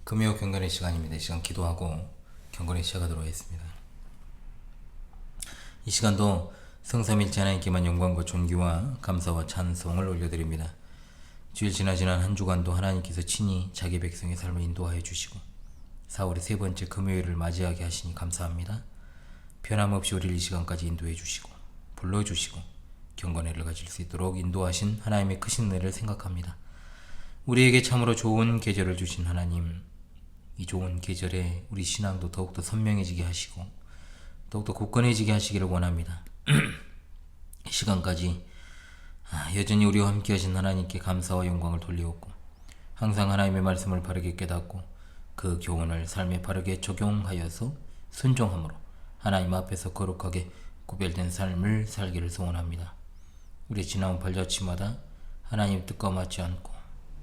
금요 경건의 시간입니다. 이 시간 기도하고 경건에 시작하도록 하겠습니다. 이 시간도 성삼일체 하나님께만 영광과 존귀와 감사와 찬송을 올려드립니다. 주일 지난 한 주간도 하나님께서 친히 자기 백성의 삶을 인도하여 주시고 4월의 세 번째 금요일을 맞이하게 하시니 감사합니다. 변함없이 우리를 이 시간까지 인도해 주시고 불러주시고 경건회를 가질 수 있도록 인도하신 하나님의 크신 은혜를 생각합니다. 우리에게 참으로 좋은 계절을 주신 하나님, 이 좋은 계절에 우리 신앙도 더욱더 선명해지게 하시고 더욱더 굳건해지게 하시기를 원합니다. 이 시간까지 여전히 우리와 함께 하신 하나님께 감사와 영광을 돌리옵고 항상 하나님의 말씀을 바르게 깨닫고 그 교훈을 삶에 바르게 적용하여서 순종함으로 하나님 앞에서 거룩하게 구별된 삶을 살기를 소원합니다. 우리 지나온 발자취마다 하나님 뜻과 맞지 않고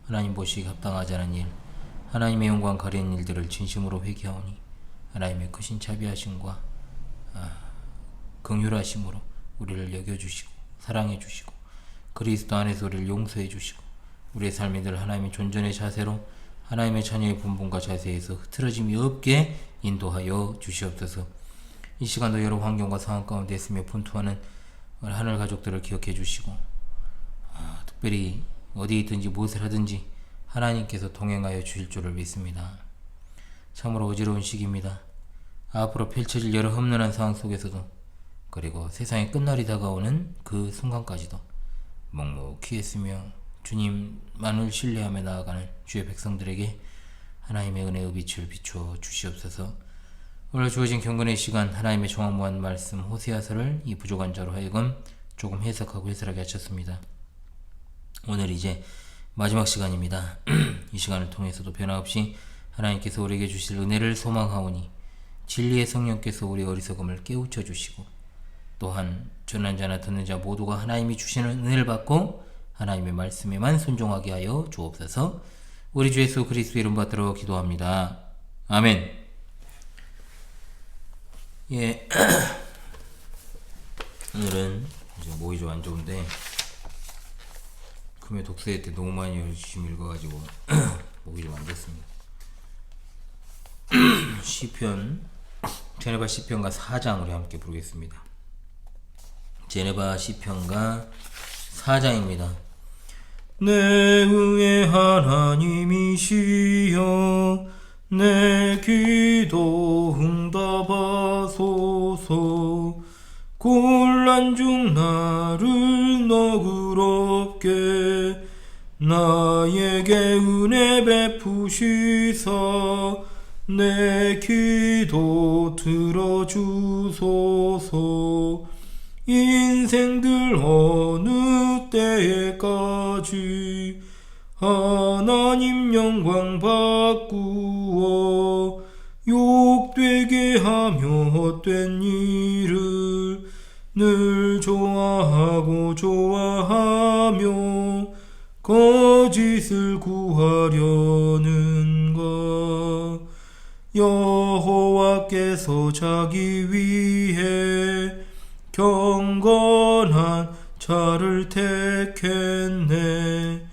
하나님 보시기에 합당하지 않은 일, 하나님의 영광 가리는 일들을 진심으로 회개하오니 하나님의 크신 자비하심과 긍휼하심으로 우리를 여겨주시고 사랑해주시고 그리스도 안에서 우리를 용서해주시고 우리의 삶이 늘 하나님의 존전의 자세로 하나님의 자녀의 본분과 자세에서 흐트러짐이 없게 인도하여 주시옵소서. 이 시간도 여러 환경과 상황 가운데 있으며 분투하는 하늘 가족들을 기억해 주시고 특별히 어디 있든지 무엇을 하든지 하나님께서 동행하여 주실 줄을 믿습니다. 참으로 어지러운 시기입니다. 앞으로 펼쳐질 여러 험난한 상황 속에서도 그리고 세상의 끝날이 다가오는 그 순간까지도 묵묵히 했으며 주님만을 신뢰하며 나아가는 주의 백성들에게 하나님의 은혜의 빛을 비추어 주시옵소서. 오늘 주어진 경건의 시간 하나님의 정확무한 말씀 호세아서를 이 부족한 자로 하여금 조금 해석하고 해설하게 하셨습니다. 오늘 이제 마지막 시간입니다. 이 시간을 통해서도 변함없이 하나님께서 우리에게 주실 은혜를 소망하오니 진리의 성령께서 우리 어리석음을 깨우쳐 주시고 또한 전한 자나 듣는 자 모두가 하나님이 주시는 은혜를 받고 하나님의 말씀에만 순종하게 하여 주옵소서. 우리 주 예수 그리스도 이름 받들어 기도합니다. 아멘. 예, 오늘은 이제 목이 좀 안 좋은데 금요 독서회 때 너무 많이 열심히 읽어가지고 목이 좀 안 좋습니다. 시편, 제네바 시편가 4장 우리 함께 부르겠습니다. 제네바 시편가 4장입니다. 내 의의 하나님이시여 내 기도 응답하소서. 곤란 중 나를 너그럽게 나에게 은혜 베푸시사 내 기도 들어주소서. 인생들 어느 때까지 하나님 영광 바꾸어 욕되게 하며 헛된 일을 늘 좋아하고 좋아하며 거짓을 구하려는가. 여호와께서 자기 위해 경건한 자를 택했네.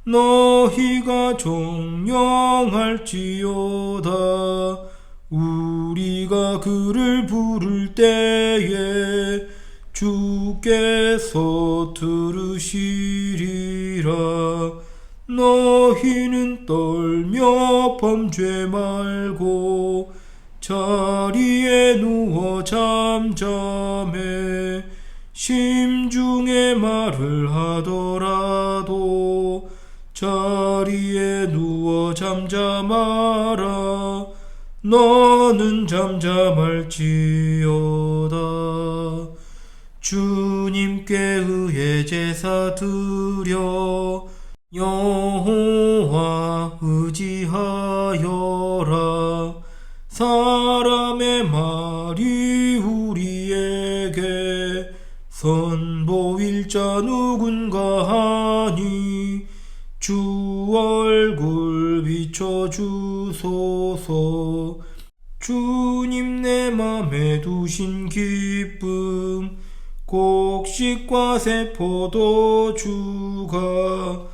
너희가 정령할지어다. 우리가 그를 부를 때에 주께서 들으시리라. 너희는 떨며 범죄 말고 자리에 누워 잠잠해. 심중에 말을 하더라도 자리에 누워 잠잠하라. 너는 잠잠할지어다. 주님께 의해 제사 드려 여호와 의지하여라. 사람의 말이 우리에게 선보일 자 누군가 하니 주 얼굴 비춰주소서. 주님 내 맘에 두신 기쁨 곡식과 세포도 주가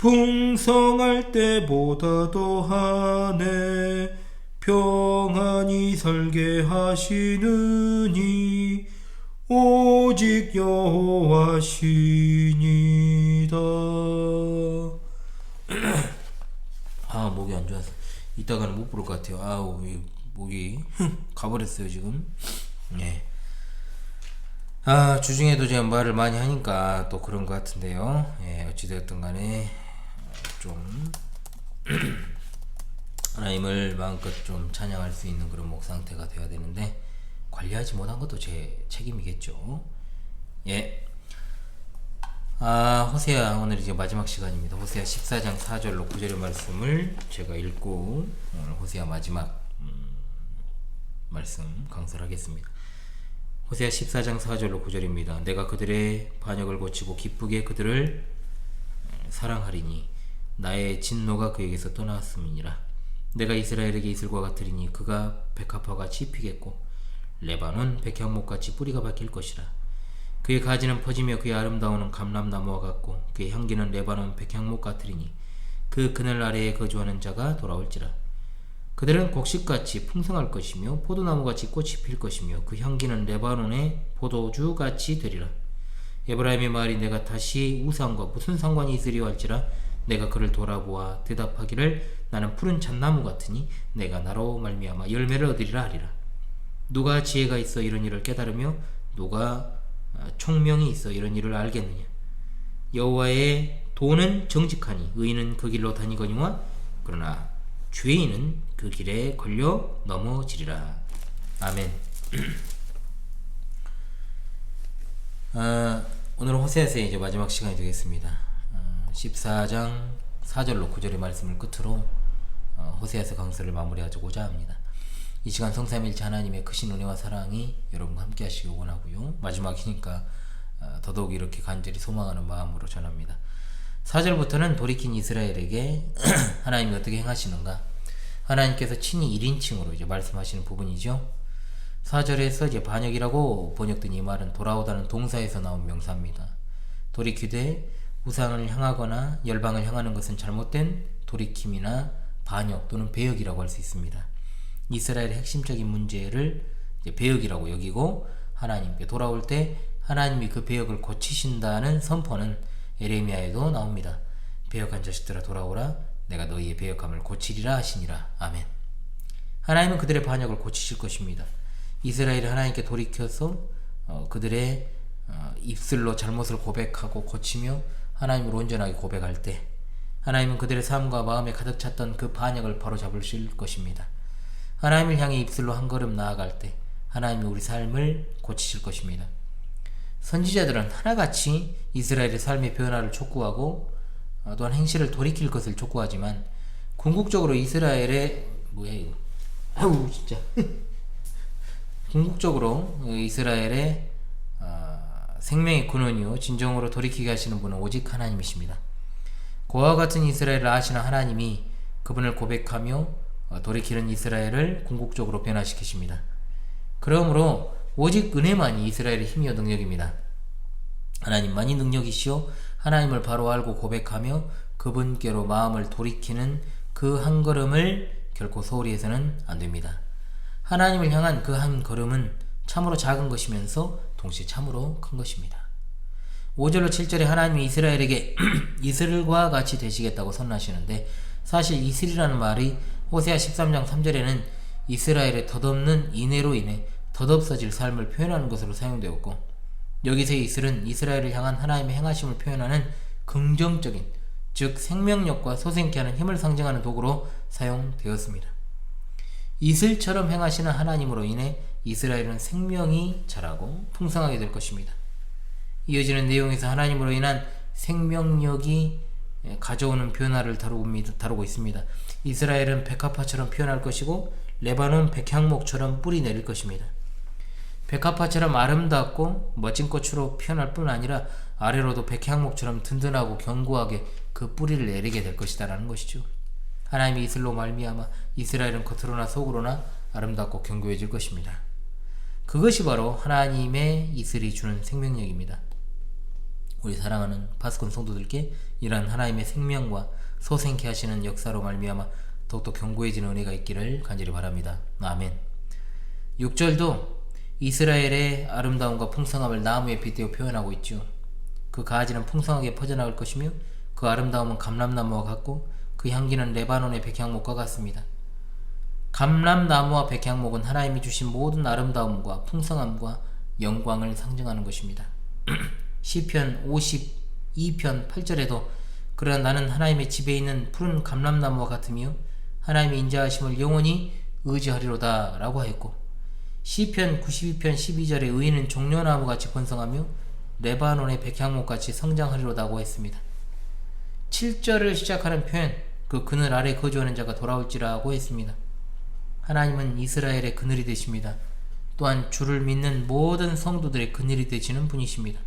풍성할 때보다 더하네 평안히 살게 하시느니 오직 여호와시니다. 아, 목이 안 좋아서 이따가는 못 부를 것 같아요. 아우, 목이 가버렸어요 지금. 네. 아, 주중에도 제가 말을 많이 하니까 또 그런 것 같은데요. 예, 어찌되었든 간에 좀 하나님을 마음껏 좀 찬양할 수 있는 그런 목 상태가 되어야 되는데 관리하지 못한 것도 제 책임이겠죠. 예. 호세아, 오늘 이제 마지막 시간입니다. 호세아 14장 4절로 9절의 말씀을 제가 읽고 오늘 호세아 마지막 말씀 강설을 하겠습니다. 호세아 14장 4절로 9절입니다. 내가 그들의 반역을 고치고 기쁘게 그들을 사랑하리니 나의 진노가 그에게서 떠나왔음이니라. 내가 이스라엘에게 이슬과 같으리니 그가 백합화같이 피겠고 레바논 백향목같이 뿌리가 박힐 것이라. 그의 가지는 퍼지며 그의 아름다움은 감람나무와 같고 그의 향기는 레바논 백향목 같으리니 그 그늘 아래에 거주하는 자가 돌아올지라. 그들은 곡식같이 풍성할 것이며 포도나무같이 꽃이 필 것이며 그 향기는 레바논의 포도주같이 되리라. 에브라임의 말이 내가 다시 우상과 무슨 상관이 있으리요 할지라. 내가 그를 돌아보아 대답하기를 나는 푸른 잣나무 같으니 내가 나로 말미암아 열매를 얻으리라 하리라. 누가 지혜가 있어 이런 일을 깨달으며 누가 총명이 있어 이런 일을 알겠느냐. 여호와의 도는 정직하니 의인은 그 길로 다니거니와 그러나 죄인은 그 길에 걸려 넘어지리라. 아멘. 오늘은 호세아서 이제 마지막 시간이 되겠습니다. 14장 4절로 9절의 말씀을 끝으로 호세아서 강설을 마무리하고자 합니다. 이 시간 성삼일체 하나님의 크신 은혜와 사랑이 여러분과 함께 하시기 원하고요. 마지막이니까 더더욱 이렇게 간절히 소망하는 마음으로 전합니다. 4절부터는 돌이킨 이스라엘에게 하나님이 어떻게 행하시는가, 하나님께서 친히 1인칭으로 이제 말씀하시는 부분이죠. 4절에서 이제 반역이라고 번역된 이 말은 돌아오다는 동사에서 나온 명사입니다. 돌이키되 우상을 향하거나 열방을 향하는 것은 잘못된 돌이킴이나 반역 또는 배역이라고 할 수 있습니다. 이스라엘의 핵심적인 문제를 이제 배역이라고 여기고 하나님께 돌아올 때 하나님이 그 배역을 고치신다는 선포는 에레미야에도 나옵니다. 배역한 자식들아 돌아오라, 내가 너희의 배역함을 고치리라 하시니라. 아멘. 하나님은 그들의 반역을 고치실 것입니다. 이스라엘이 하나님께 돌이켜서 그들의 입술로 잘못을 고백하고 고치며 하나님을 온전하게 고백할 때 하나님은 그들의 삶과 마음에 가득 찼던 그 반역을 바로잡으실 것입니다. 하나님을 향해 입술로 한 걸음 나아갈 때 하나님이 우리 삶을 고치실 것입니다. 선지자들은 하나같이 이스라엘의 삶의 변화를 촉구하고 또한 행실을 돌이킬 것을 촉구하지만 궁극적으로 이스라엘의 궁극적으로 이스라엘의 생명의 근원이요 진정으로 돌이키게 하시는 분은 오직 하나님이십니다. 그와 같은 이스라엘을 아시는 하나님이 그분을 고백하며 돌이키는 이스라엘을 궁극적으로 변화시키십니다. 그러므로 오직 은혜만이 이스라엘의 힘이요 능력입니다. 하나님만이 능력이시오 하나님을 바로 알고 고백하며 그분께로 마음을 돌이키는 그 한 걸음을 결코 소홀히 해서는 안 됩니다. 하나님을 향한 그 한 걸음은 참으로 작은 것이면서 동시에 참으로 큰 것입니다. 5절로 7절에 하나님이 이스라엘에게 이슬과 같이 되시겠다고 선언하시는데 사실 이슬이라는 말이 호세아 13장 3절에는 이스라엘의 덧없는 인애로 인해 덧없어질 삶을 표현하는 것으로 사용되었고 여기서의 이슬은 이스라엘을 향한 하나님의 행하심을 표현하는 긍정적인 즉 생명력과 솟행케 하는 힘을 상징하는 도구로 사용되었습니다. 이슬처럼 행하시는 하나님으로 인해 이스라엘은 생명이 자라고 풍성하게 될 것입니다. 이어지는 내용에서 하나님으로 인한 생명력이 가져오는 변화를 다루고 있습니다. 이스라엘은 백합화처럼 피어날 것이고 레바논 백향목처럼 뿌리 내릴 것입니다. 백합화처럼 아름답고 멋진 꽃으로 피어날 뿐 아니라 아래로도 백향목처럼 든든하고 견고하게 그 뿌리를 내리게 될 것이다 라는 것이죠. 하나님의 이슬로 말미암아 이스라엘은 겉으로나 속으로나 아름답고 견고해질 것입니다. 그것이 바로 하나님의 이슬이 주는 생명력입니다. 우리 사랑하는 파수꾼 성도들께 이러한 하나님의 생명과 소생케 하시는 역사로 말미암아 더욱더 견고해지는 은혜가 있기를 간절히 바랍니다. 아멘. 6절도 이스라엘의 아름다움과 풍성함을 나무에 빗대어 표현하고 있죠. 그 가지는 풍성하게 퍼져나갈 것이며 그 아름다움은 감람나무와 같고 그 향기는 레바논의 백향목과 같습니다. 감람나무와 백향목은 하나님이 주신 모든 아름다움과 풍성함과 영광을 상징하는 것입니다. 시편 52편 8절에도 그러나 나는 하나님의 집에 있는 푸른 감람나무와 같으며 하나님의 인자하심을 영원히 의지하리로다 라고 하였고, 시편 92편 12절에 의인은 종려나무같이 번성하며 레바논의 백향목같이 성장하리로다고 했습니다. 7절을 시작하는 표현, 그 그늘 아래 거주하는 자가 돌아올지라고 했습니다. 하나님은 이스라엘의 그늘이 되십니다. 또한 주를 믿는 모든 성도들의 그늘이 되시는 분이십니다.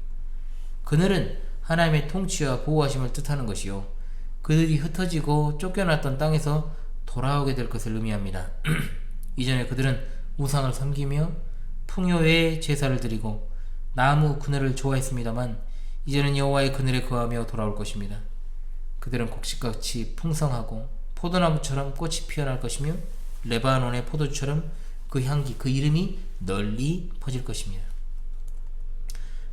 그늘은 하나님의 통치와 보호하심을 뜻하는 것이요, 그들이 흩어지고 쫓겨났던 땅에서 돌아오게 될 것을 의미합니다. 이전에 그들은 우상을 섬기며 풍요의 제사를 드리고 나무 그늘을 좋아했습니다만 이제는 여호와의 그늘에 거하며 돌아올 것입니다. 그들은 곡식같이 풍성하고 포도나무처럼 꽃이 피어날 것이며 레바논의 포도주처럼 그 향기, 그 이름이 널리 퍼질 것입니다.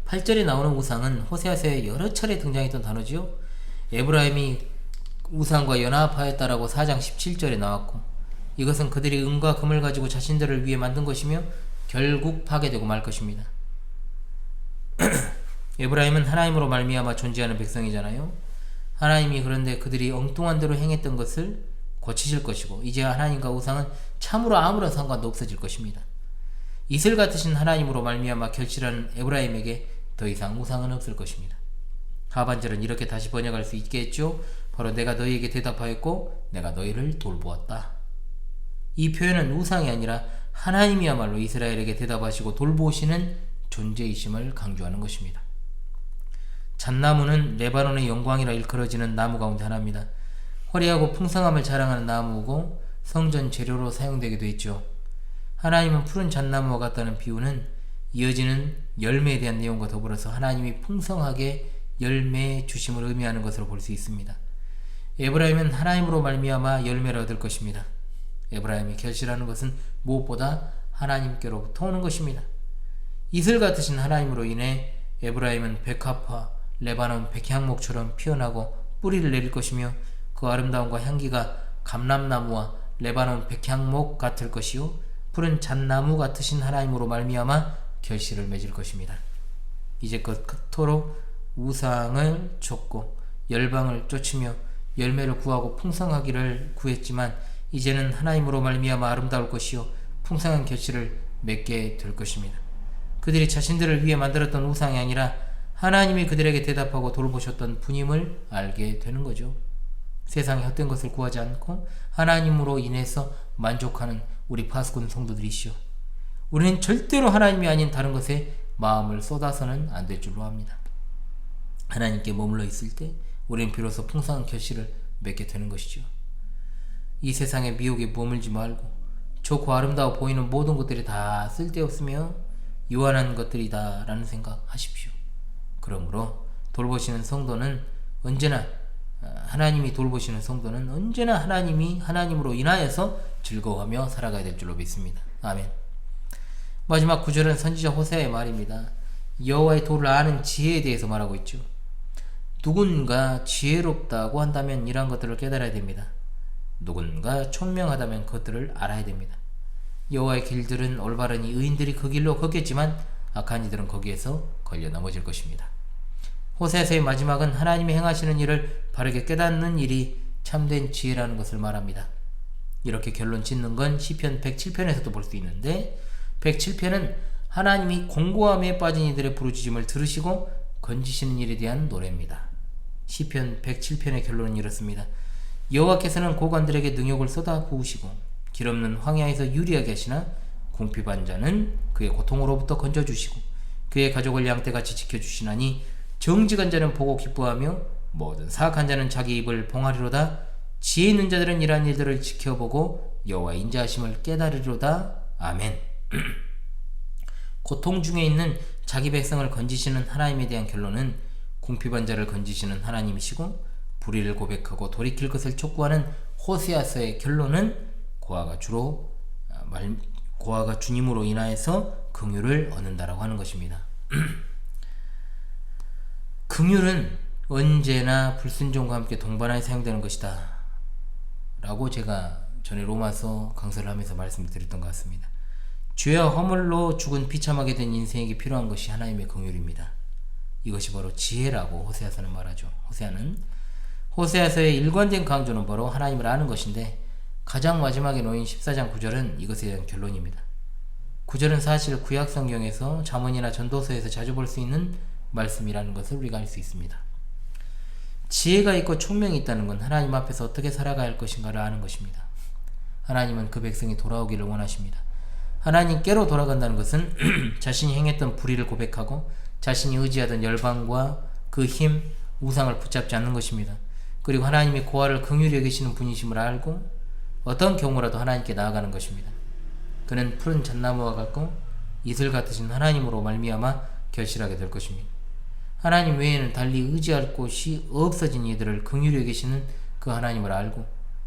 8절에 나오는 우상은 호세아서에 여러 차례 등장했던 단어지요. 에브라임이 우상과 연합하였다라고 4장 17절에 나왔고, 이것은 그들이 은과 금을 가지고 자신들을 위해 만든 것이며 결국 파괴되고 말 것입니다. 에브라임은 하나님으로 말미암아 존재하는 백성이잖아요. 하나님이 그런데 그들이 엉뚱한 대로 행했던 것을 고치실 것이고, 이제 하나님과 우상은 참으로 아무런 상관도 없어질 것입니다. 이슬 같으신 하나님으로 말미암아 결실하는 에브라임에게 더 이상 우상은 없을 것입니다. 하반절은 이렇게 다시 번역할 수 있겠죠. 바로 내가 너희에게 대답하였고 내가 너희를 돌보았다. 이 표현은 우상이 아니라 하나님이야말로 이스라엘에게 대답하시고 돌보시는 존재이심을 강조하는 것입니다. 잣나무는 레바논의 영광이라 일컬어지는 나무 가운데 하나입니다. 화려하고 풍성함을 자랑하는 나무고 성전 재료로 사용되기도 했죠. 하나님은 푸른 잣나무와 같다는 비유는 이어지는 열매에 대한 내용과 더불어서 하나님이 풍성하게 열매 주심을 의미하는 것으로 볼 수 있습니다. 에브라임은 하나님으로 말미암아 열매를 얻을 것입니다. 에브라임이 결실하는 것은 무엇보다 하나님께로부터 오는 것입니다. 이슬 같으신 하나님으로 인해 에브라임은 백합화, 레바논 백향목처럼 피어나고 뿌리를 내릴 것이며 그 아름다움과 향기가 감람나무와 레바논 백향목 같을 것이요 푸른 잣나무 같으신 하나님으로 말미암아 결실을 맺을 것입니다. 이제껏 그토록 우상을 쫓고 열방을 쫓으며 열매를 구하고 풍성하기를 구했지만 이제는 하나님으로 말미암아 아름다울 것이요 풍성한 결실을 맺게 될 것입니다. 그들이 자신들을 위해 만들었던 우상이 아니라 하나님이 그들에게 대답하고 돌보셨던 분임을 알게 되는 거죠. 세상에 헛된 것을 구하지 않고 하나님으로 인해서 만족하는 우리 파수꾼 성도들이시오. 우리는 절대로 하나님이 아닌 다른 것에 마음을 쏟아서는 안 될 줄로 압니다. 하나님께 머물러 있을 때 우리는 비로소 풍성한 결실을 맺게 되는 것이죠. 이 세상의 미혹에 머물지 말고 좋고 아름다워 보이는 모든 것들이 다 쓸데없으며 유한한 것들이다 라는 생각 하십시오. 그러므로 돌보시는 성도는 언제나 하나님이 돌보시는 성도는 언제나 하나님이 하나님으로 인하여서 즐거워하며 살아가야 될 줄로 믿습니다. 아멘. 마지막 9절은 선지자 호세아의 말입니다. 여호와의 도를 아는 지혜에 대해서 말하고 있죠. 누군가 지혜롭다고 한다면 이러한 것들을 깨달아야 됩니다. 누군가 총명하다면 그것들을 알아야 됩니다. 여호와의 길들은 올바르니 의인들이 그 길로 걷겠지만 악한 이들은 거기에서 걸려 넘어질 것입니다. 호세아서의 마지막은 하나님이 행하시는 일을 바르게 깨닫는 일이 참된 지혜라는 것을 말합니다. 이렇게 결론 짓는 건 시편 107편에서도 볼 수 있는데 107편은 하나님이 공고함에 빠진 이들의 부르짖음을 들으시고 건지시는 일에 대한 노래입니다. 시편 107편의 결론은 이렇습니다. 여호와께서는 고관들에게 능욕을 쏟아 부으시고 길없는 황야에서 유리하게 하시나 궁핍한 자는 그의 고통으로부터 건져주시고 그의 가족을 양떼같이 지켜주시나니 정직한 자는 보고 기뻐하며 모든 사악한 자는 자기 입을 봉하리로다. 지혜 있는 자들은 이러한 일들을 지켜보고 여호와의 인자하심을 깨달으리로다. 아멘. 고통 중에 있는 자기 백성을 건지시는 하나님에 대한 결론은 궁핍한 자를 건지시는 하나님이시고 불의를 고백하고 돌이킬 것을 촉구하는 호세아서의 결론은 고아가 주님으로 인하여서 긍휼을 얻는다라고 하는 것입니다. 긍휼은 언제나 불순종과 함께 동반하여 사용되는 것이다 라고 제가 전에 로마서 강설을 하면서 말씀을 드렸던 것 같습니다. 죄와 허물로 죽은 비참하게 된 인생에게 필요한 것이 하나님의 긍휼입니다. 이것이 바로 지혜라고 호세아서는 말하죠. 호세아서의 일관된 강조는 바로 하나님을 아는 것인데 가장 마지막에 놓인 14장 9절은 이것에 대한 결론입니다. 9절은 사실 구약 성경에서 잠언이나 전도서에서 자주 볼 수 있는 말씀이라는 것을 우리가 알 수 있습니다. 지혜가 있고 총명이 있다는 건 하나님 앞에서 어떻게 살아가야 할 것인가를 아는 것입니다. 하나님은 그 백성이 돌아오기를 원하십니다. 하나님께로 돌아간다는 것은 자신이 행했던 불의를 고백하고 자신이 의지하던 열방과 그 힘, 우상을 붙잡지 않는 것입니다. 그리고 하나님이 고아를 긍휼히 여기시는 분이심을 알고 어떤 경우라도 하나님께 나아가는 것입니다. 그는 푸른 잣나무와 같고 이슬 같으신 하나님으로 말미암아 결실하게 될 것입니다. 하나님 외에는 달리 의지할 곳이 없어진 이들을 긍휼히 여기시는 그 하나님을 알고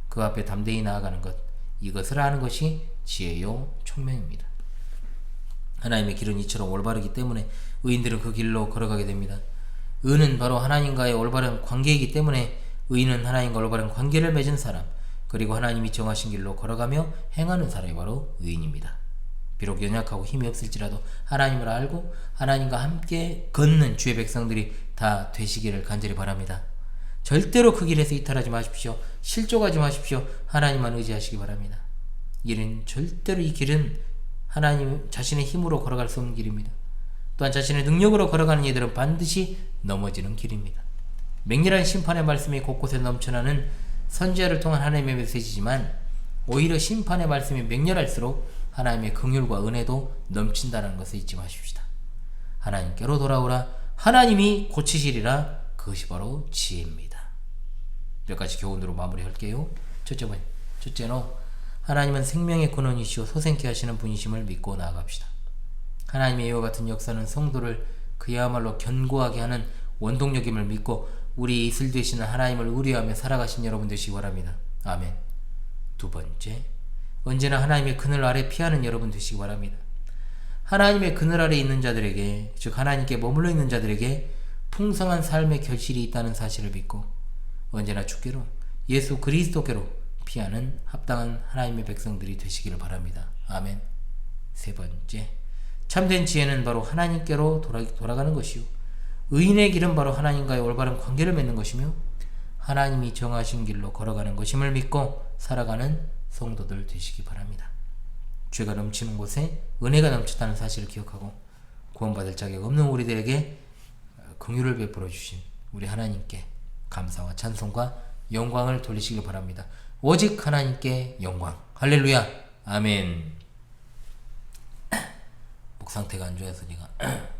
그 앞에 담대히 나아가는 것, 이것을 아는 것이 지혜요 총명입니다. 하나님의 길은 이처럼 올바르기 때문에 의인들은 그 길로 걸어가게 됩니다. 의는 바로 하나님과의 올바른 관계이기 때문에 의인은 하나님과 올바른 관계를 맺은 사람, 그리고 하나님이 정하신 길로 걸어가며 행하는 사람이 바로 의인입니다. 비록 연약하고 힘이 없을지라도 하나님을 알고 하나님과 함께 걷는 주의 백성들이 다 되시기를 간절히 바랍니다. 절대로 그 길에서 이탈하지 마십시오. 실족하지 마십시오. 하나님만 의지하시기 바랍니다. 절대로 이 길은 하나님 자신의 힘으로 걸어갈 수 없는 길입니다. 또한 자신의 능력으로 걸어가는 이들은 반드시 넘어지는 길입니다. 맹렬한 심판의 말씀이 곳곳에 넘쳐나는 선지자를 통한 하나님의 메시지지만 오히려 심판의 말씀이 맹렬할수록 하나님의 긍휼과 은혜도 넘친다는 것을 잊지 마십시다. 하나님께로 돌아오라. 하나님이 고치시리라. 그것이 바로 지혜입니다. 몇 가지 교훈으로 마무리할게요. 첫째로 하나님은 생명의 근원이시오 소생케 하시는 분이심을 믿고 나아갑시다. 하나님의 이와 같은 역사는 성도를 그야말로 견고하게 하는 원동력임을 믿고 우리 이슬 되시는 하나님을 의뢰하며 살아가신 여러분 되시기 바랍니다. 아멘. 두 번째, 언제나 하나님의 그늘 아래 피하는 여러분 되시기 바랍니다. 하나님의 그늘 아래 있는 자들에게, 즉 하나님께 머물러 있는 자들에게 풍성한 삶의 결실이 있다는 사실을 믿고 언제나 주께로, 예수 그리스도께로 피하는 합당한 하나님의 백성들이 되시기를 바랍니다. 아멘. 세 번째, 참된 지혜는 바로 하나님께로 돌아가는 것이요 의인의 길은 바로 하나님과의 올바른 관계를 맺는 것이며 하나님이 정하신 길로 걸어가는 것임을 믿고 살아가는 성도들 되시기 바랍니다. 죄가 넘치는 곳에 은혜가 넘쳤다는 사실을 기억하고 구원받을 자격 없는 우리들에게 긍휼을 베풀어 주신 우리 하나님께 감사와 찬송과 영광을 돌리시기 바랍니다. 오직 하나님께 영광. 할렐루야. 아멘. 목 상태가 안 좋아서 제가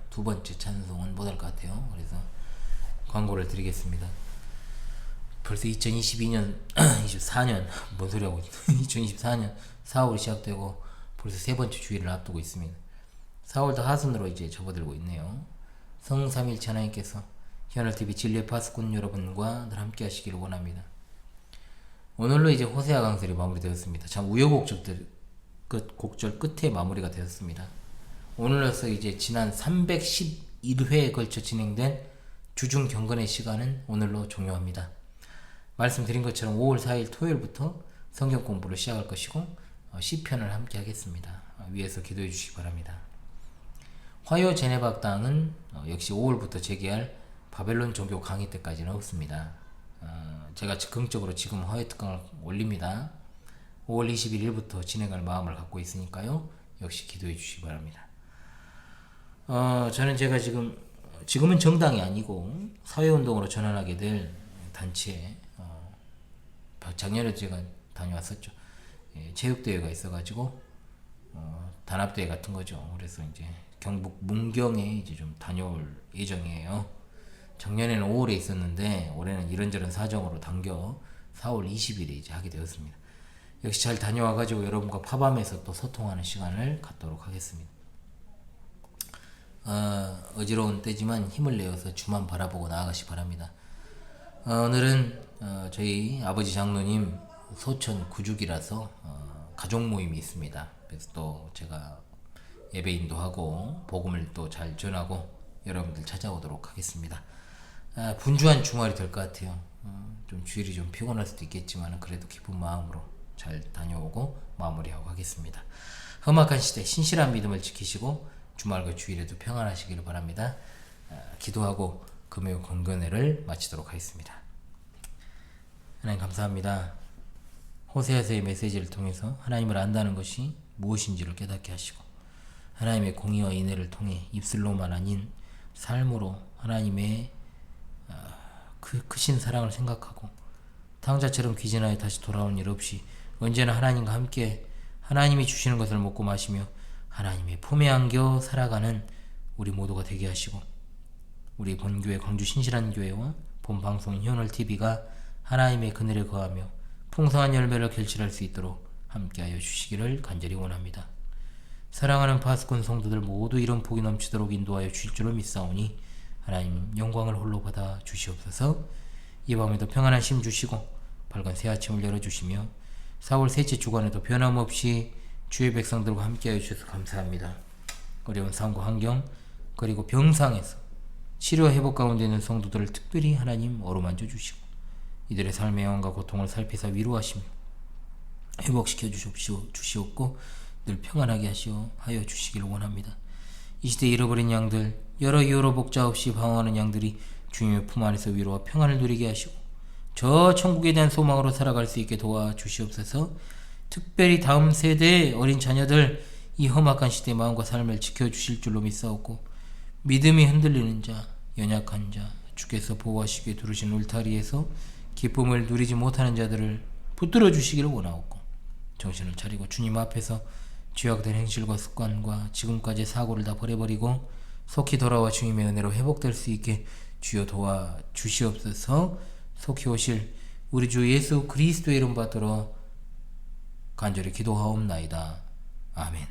두 번째 찬송은 못할 것 같아요. 그래서 광고를 드리겠습니다. 벌써 2022년 24년 뭔 소리하고 2024년 4월이 시작되고 벌써 세 번째 주일을 앞두고 있습니다. 4월도 하순으로 이제 접어들고 있네요. 성삼일체 하나님께서 희한할TV 진리의 파수꾼 여러분과 늘 함께 하시기를 원합니다. 오늘로 이제 호세아 강설이 마무리되었습니다. 참 우여곡절 끝에 마무리가 되었습니다. 오늘로서 이제 지난 311회에 걸쳐 진행된 주중 경건의 시간은 오늘로 종료합니다. 말씀드린 것처럼 5월 4일 토요일부터 성경 공부를 시작할 것이고 시편을 함께 하겠습니다. 위에서 기도해 주시기 바랍니다. 화요 제네박당은 역시 5월부터 재개할 바벨론 종교 강의 때까지는 없습니다. 제가 즉흥적으로 지금 화요 특강을 올립니다. 5월 21일부터 진행할 마음을 갖고 있으니까요. 역시 기도해 주시기 바랍니다. 저는 제가 지금은 정당이 아니고 사회운동으로 전환하게 될 단체에 작년에 제가 다녀왔었죠. 체육대회가 있어가지고 단합대회 같은 거죠. 그래서 이제 경북 문경에 이제 좀 다녀올 예정이에요. 작년에는 5월에 있었는데 올해는 이런저런 사정으로 당겨 4월 20일에 이제 하게 되었습니다. 역시 잘 다녀와가지고 여러분과 파밤에서 또 소통하는 시간을 갖도록 하겠습니다. 어지러운 때지만 힘을 내어서 주만 바라보고 나아가시 바랍니다. 오늘은 저희 아버지 장로님 소천 구죽이라서 가족 모임이 있습니다. 그래서 또 제가 예배인도 하고 복음을 또 잘 전하고 여러분들 찾아오도록 하겠습니다. 분주한 주말이 될 것 같아요. 좀 주일이 좀 피곤할 수도 있겠지만 그래도 기쁜 마음으로 잘 다녀오고 마무리하고 하겠습니다. 험악한 시대 신실한 믿음을 지키시고 주말과 주일에도 평안하시기를 바랍니다. 기도하고 금요 건건회를 마치도록 하겠습니다. 하나님 감사합니다. 호세아서의 메시지를 통해서 하나님을 안다는 것이 무엇인지를 깨닫게 하시고 하나님의 공의와 인애를 통해 입술로만 아닌 삶으로 하나님의 그 크신 사랑을 생각하고 탕자처럼 귀진하여 다시 돌아오는 일 없이 언제나 하나님과 함께 하나님이 주시는 것을 먹고 마시며 하나님의 품에 안겨 살아가는 우리 모두가 되게 하시고 우리 본교회 광주 신실한 교회와 본방송인 현월TV가 하나님의 그늘에 거하며 풍성한 열매를 결실할 수 있도록 함께하여 주시기를 간절히 원합니다. 사랑하는 파수꾼 성도들 모두 이런 복이 넘치도록 인도하여 주실 줄로 믿사오니 하나님 영광을 홀로 받아 주시옵소서. 이 밤에도 평안한 심 주시고 밝은 새 아침을 열어주시며 4월 셋째 주간에도 변함없이 주의 백성들과 함께하여 주셔서 감사합니다. 어려운 상황과 환경 그리고 병상에서 치료 회복 가운데 있는 성도들을 특별히 하나님 어루만져 주시고 이들의 삶의 영혼과 고통을 살피사 위로하시며 회복시켜 주시옵고 늘 평안하게 하여 주시기를 원합니다. 이 시대에 잃어버린 양들 여러 이유로 목자 없이 방황하는 양들이 주님의 품 안에서 위로와 평안을 누리게 하시고 저 천국에 대한 소망으로 살아갈 수 있게 도와주시옵소서. 특별히 다음 세대의 어린 자녀들 이 험악한 시대의 마음과 삶을 지켜주실 줄로 믿사옵고 믿음이 흔들리는 자 연약한 자 주께서 보호하시기에 두르신 울타리에서 기쁨을 누리지 못하는 자들을 붙들어 주시기를 원하옵고 정신을 차리고 주님 앞에서 죄악된 행실과 습관과 지금까지의 사고를 다 버려버리고 속히 돌아와 주님의 은혜로 회복될 수 있게 주여 도와주시옵소서. 속히 오실 우리 주 예수 그리스도의 이름 받들어 간절히 기도하옵나이다. 아멘.